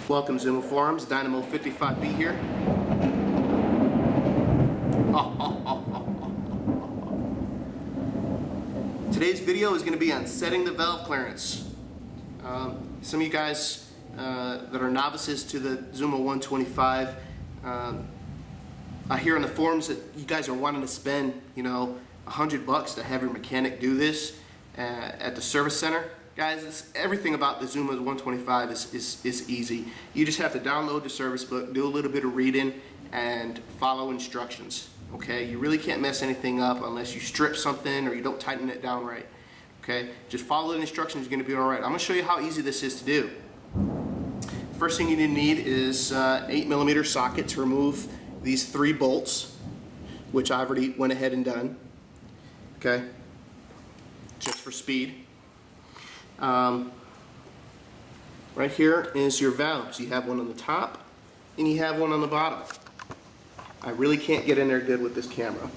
Welcome Zuma Forums, Dynamo 55B here. Today's video is going to be on setting the valve clearance. Some of you guys that are novices to the Zuma 125, I hear on the forums that you guys are wanting to spend, $100 to have your mechanic do this at the service center. Guys, everything about the Zuma 125 is easy. You just have to download the service book, do a little bit of reading, and follow instructions. Okay, you really can't mess anything up unless you strip something or you don't tighten it down right. Okay, just follow the instructions, you're going to be all right. I'm going to show you how easy this is to do. First thing you need is 8mm socket to remove these 3 bolts, which I already went ahead and done. Okay, just for speed. Right here is your valves. You have one on the top and you have one on the bottom. I really can't get in there good with this camera.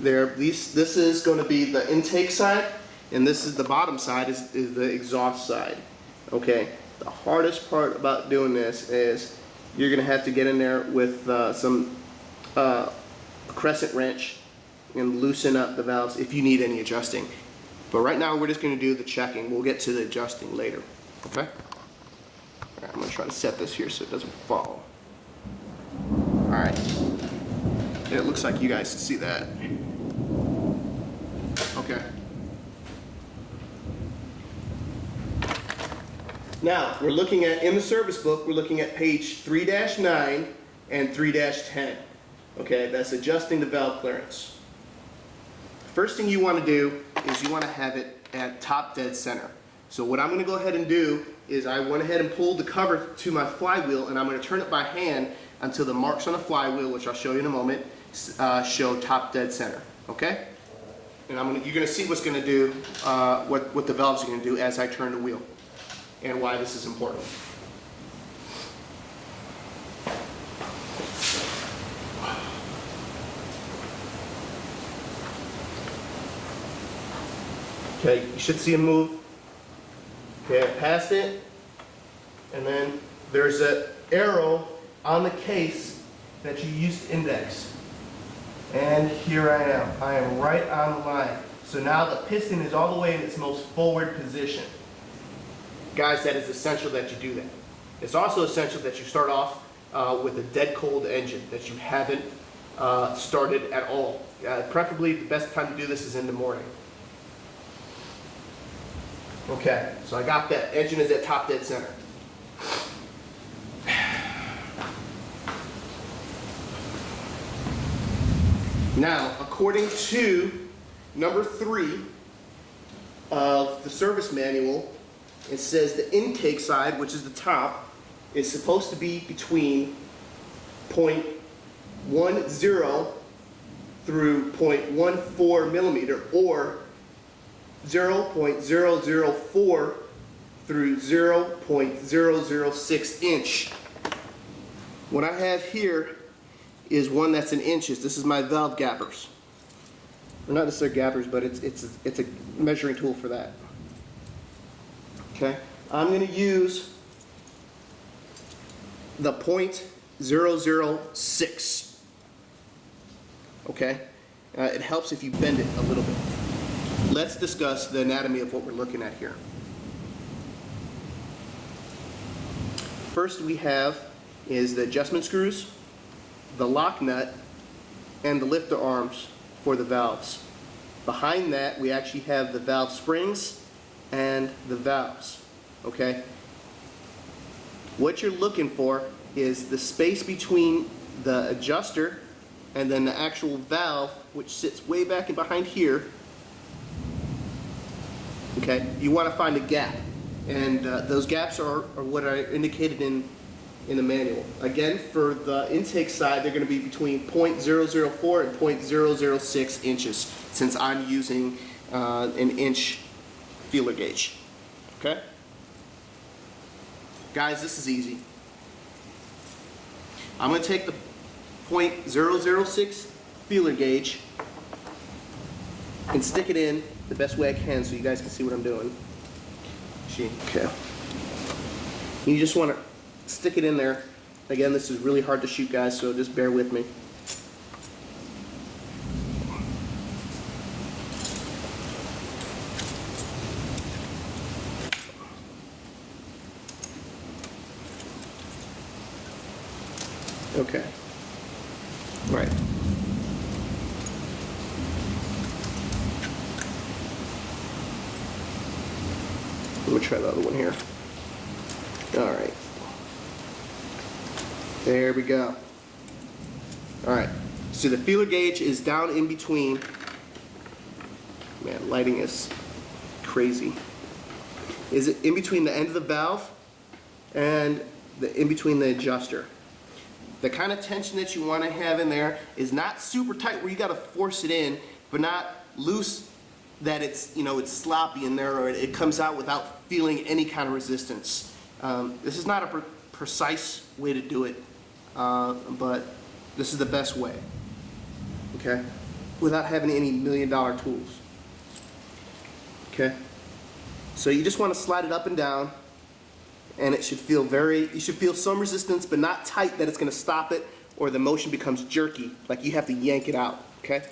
This is going to be the intake side, and this is the bottom side is the exhaust side. Okay, the hardest part about doing this is you're going to have to get in there with some crescent wrench and loosen up the valves if you need any adjusting. But right now we're just going to do the checking. We'll get to the adjusting later. Okay? Alright, I'm going to try to set this here so it doesn't fall. Alright. It looks like you guys can see that. Okay. Now, we're looking at, in the service book, we're looking at page 3-9 and 3-10. Okay, that's adjusting the valve clearance. First thing you want to do is you want to have it at top dead center. So what I'm going to go ahead and do is I went ahead and pulled the cover to my flywheel, and I'm going to turn it by hand until the marks on the flywheel, which I'll show you in a moment, show top dead center. Okay? And you're going to see what's going to do, what the valves are going to do as I turn the wheel, and why this is important. Okay, you should see a move. Okay, I passed it, and then there's an arrow on the case that you used to index. And here I am. I am right on the line. So now the piston is all the way in its most forward position. Guys, that is essential that you do that. It's also essential that you start off with a dead cold engine that you haven't started at all. Preferably, the best time to do this is in the morning. Okay, so I got that. Engine is at top dead center. Now, according to number 3 of the service manual, it says the intake side, which is the top, is supposed to be between 0.10 through 0.14 millimeter, or 0.004 through 0.006 inch. What I have here is one that's in inches. This is my valve gappers. They're not necessarily gappers, but it's a measuring tool for that. Okay, I'm going to use the 0.006. Okay, it helps if you bend it a little bit. Let's discuss the anatomy of what we're looking at here. First we have is the adjustment screws, the lock nut, and the lifter arms for the valves. Behind that we actually have the valve springs and the valves. Okay? What you're looking for is the space between the adjuster and then the actual valve, which sits way back and behind here. Okay, you want to find a gap, and those gaps are what are indicated in the manual. Again, for the intake side, they're going to be between 0.004 and 0.006 inches, since I'm using an inch feeler gauge. Okay? Guys, this is easy. I'm going to take the 0.006 feeler gauge and stick it in the best way I can so you guys can see what I'm doing. Okay. You just want to stick it in there. Again, this is really hard to shoot, guys, so just bear with me. Okay. Right. Let me try the other one here. All right. There we go. All right. So the feeler gauge is down in between. Man, lighting is crazy. Is it in between the end of the valve and in between the adjuster? The kind of tension that you want to have in there is not super tight where you got to force it in, but not loose that it's, you know, it's sloppy in there or it comes out without feeling any kind of resistance. This is not a precise way to do it, but this is the best way, okay? Without having any $1,000,000 tools, okay? So you just want to slide it up and down, and it should feel you should feel some resistance, but not tight that it's going to stop it or the motion becomes jerky, like you have to yank it out, okay?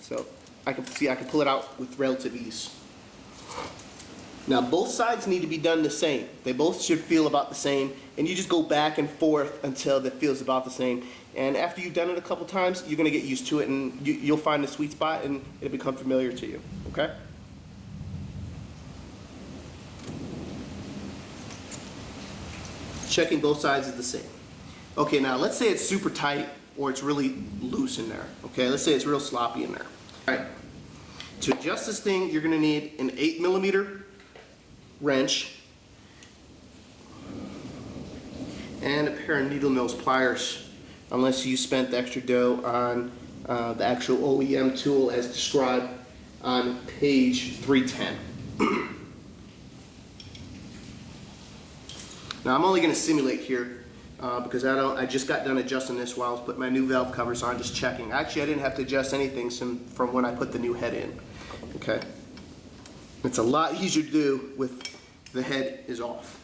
So I can pull it out with relative ease. Now both sides need to be done the same. They both should feel about the same, and you just go back and forth until it feels about the same. And after you've done it a couple times, you're going to get used to it, and you'll find the sweet spot, and it'll become familiar to you, okay? Checking both sides is the same. Okay, now let's say it's super tight or it's really loose in there. Okay, let's say it's real sloppy in there. All right, to adjust this thing, you're gonna need an 8mm wrench and a pair of needle nose pliers, unless you spent the extra dough on the actual OEM tool as described on page 310. Now I'm only going to simulate here because I just got done adjusting this while I was putting my new valve covers on, just checking. Actually, I didn't have to adjust anything from when I put the new head in. Okay, it's a lot easier to do with the head is off.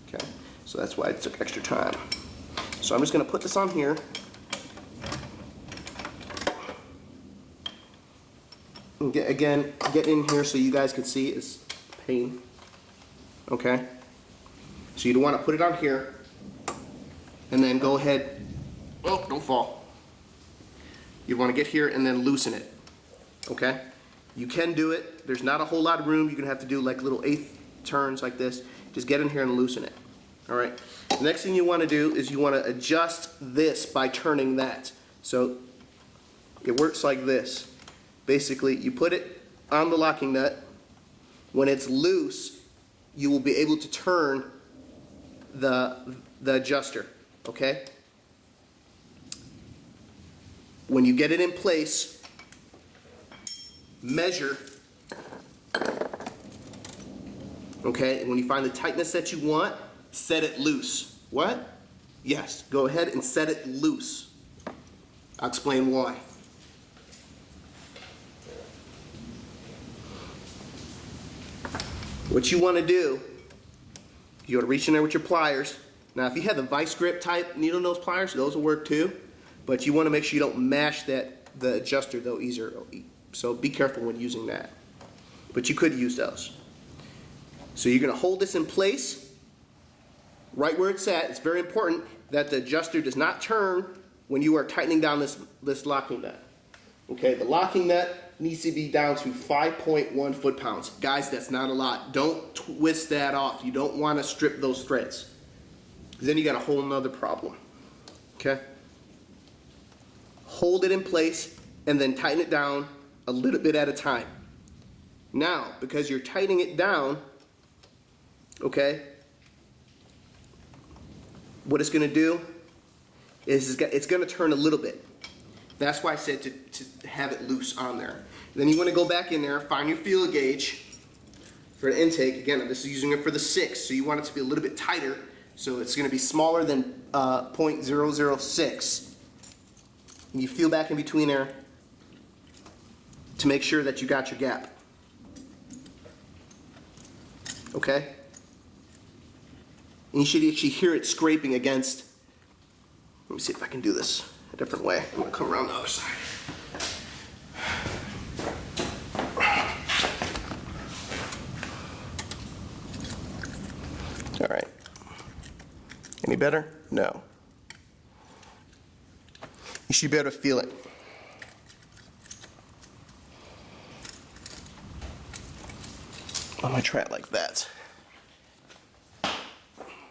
Okay, so that's why it took extra time. So I'm just going to put this on here. And get in here so you guys can see is pain. Okay. So you'd want to put it on here and then go ahead, oh, don't fall. You want to get here and then loosen it, okay? You can do it. There's not a whole lot of room. You're going to have to do like little 1/8 turns like this. Just get in here and loosen it, all right? The next thing you want to do is you want to adjust this by turning that. So it works like this. Basically, you put it on the locking nut. When it's loose, you will be able to turn the adjuster, okay? When you get it in place, measure, okay? And when you find the tightness that you want, set it loose. What? Yes, go ahead and set it loose. I'll explain why. What you want to do, you want to reach in there with your pliers. Now if you have the vice grip type needle nose pliers, those will work too, but you want to make sure you don't mash the adjuster though easier, so be careful when using that. But you could use those. So you're going to hold this in place right where it's at. It's very important that the adjuster does not turn when you are tightening down this locking nut. Okay, the locking nut needs to be down to 5.1 foot-pounds. Guys, that's not a lot. Don't twist that off. You don't want to strip those threads. Then you got a whole nother problem. Okay? Hold it in place and then tighten it down a little bit at a time. Now, because you're tightening it down, okay, what it's going to do is it's going to turn a little bit. That's why I said to have it loose on there. Then you want to go back in there, find your feeler gauge for an intake. Again, this is using it for the 6, so you want it to be a little bit tighter. So it's going to be smaller than 0.006. And you feel back in between there to make sure that you got your gap. Okay? And you should actually hear it scraping against. Let me see if I can do this a different way. I'm gonna come around the other side. All right. Any better? No. You should be able to feel it. I'm gonna try it like that.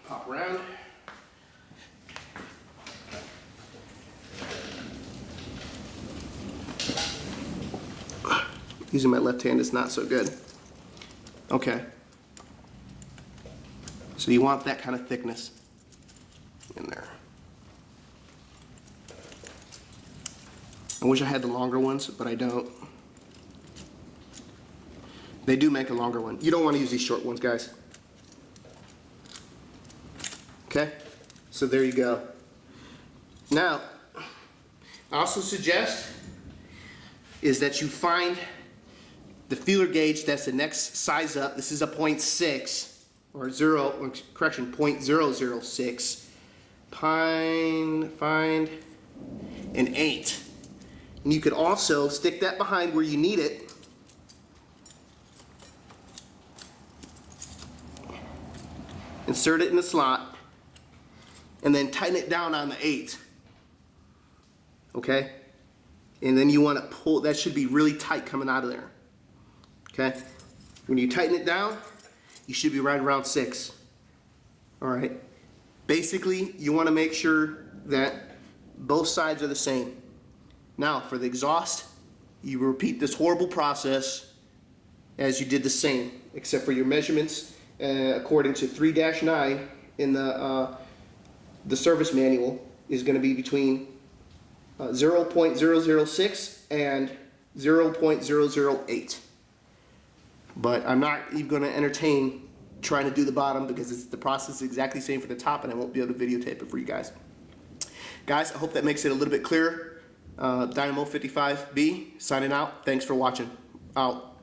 Pop around. Using my left hand is not so good. Okay. So you want that kind of thickness in there. I wish I had the longer ones, but I don't. They do make a longer one. You don't want to use these short ones, guys. Okay? So there you go. Now, I also suggest is that you find the feeler gauge that's the next size up. This is a 0.6 or 0.006. Find an 8. And you could also stick that behind where you need it. Insert it in the slot and then tighten it down on the 8. Okay? And then you want to pull, that should be really tight coming out of there. Okay? When you tighten it down, you should be right around 6. All right? Basically, you want to make sure that both sides are the same. Now, for the exhaust, you repeat this horrible process as you did the same, except for your measurements, according to 3-9 in the service manual, is going to be between 0.006 and 0.008. But I'm not even going to entertain trying to do the bottom because the process is exactly the same for the top and I won't be able to videotape it for you guys. Guys, I hope that makes it a little bit clearer. Dynamo 55B signing out. Thanks for watching. Out.